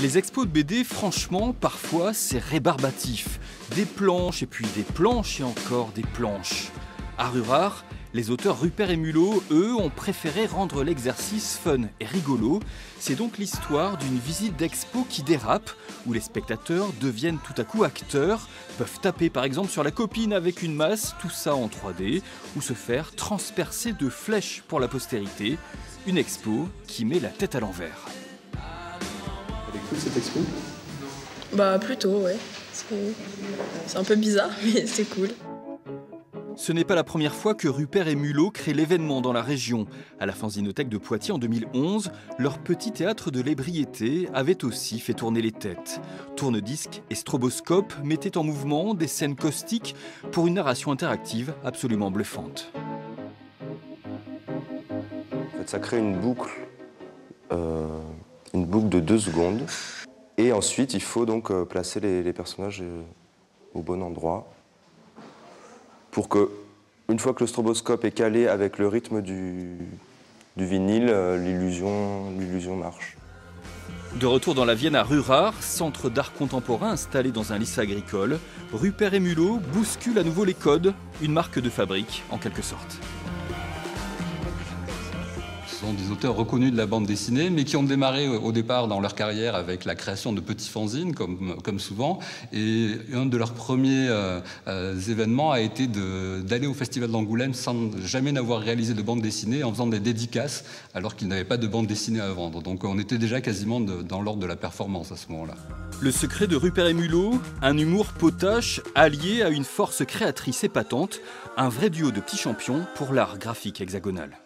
Les expos de BD, franchement, parfois, c'est rébarbatif. Des planches et puis des planches et encore des planches. À Rurart, les auteurs Rupert et Mulot, eux, ont préféré rendre l'exercice fun et rigolo. C'est donc l'histoire d'une visite d'expo qui dérape, où les spectateurs deviennent tout à coup acteurs, peuvent taper par exemple sur la copine avec une masse, tout ça en 3D, ou se faire transpercer de flèches pour la postérité. Une expo qui met la tête à l'envers. Elle est cool cette expo ? Bah plutôt, ouais. C'est un peu bizarre, mais c'est cool. Ce n'est pas la première fois que Rupert et Mulot créent l'événement dans la région. À la Fanzinothèque de Poitiers en 2011, leur petit théâtre de l'ébriété avait aussi fait tourner les têtes. Tourne-disque et stroboscope mettaient en mouvement des scènes caustiques pour une narration interactive absolument bluffante. En fait, ça crée une boucle de 2 secondes. Et ensuite, il faut donc placer les personnages au bon endroit pour que, une fois que le stroboscope est calé avec le rythme du vinyle, l'illusion marche. De retour dans la Vienne à Rurart, centre d'art contemporain installé dans un lycée agricole, Rupert et Mulot bousculent à nouveau les codes, une marque de fabrique en quelque sorte. Ce sont des auteurs reconnus de la bande dessinée, mais qui ont démarré au départ dans leur carrière avec la création de petits fanzines, comme souvent. Et un de leurs premiers événements a été d'aller au Festival d'Angoulême sans jamais n'avoir réalisé de bande dessinée, en faisant des dédicaces, alors qu'ils n'avaient pas de bande dessinée à vendre. Donc on était déjà quasiment dans l'ordre de la performance à ce moment-là. Le secret de Rupert et Mulot, un humour potache allié à une force créatrice épatante, un vrai duo de petits champions pour l'art graphique hexagonal.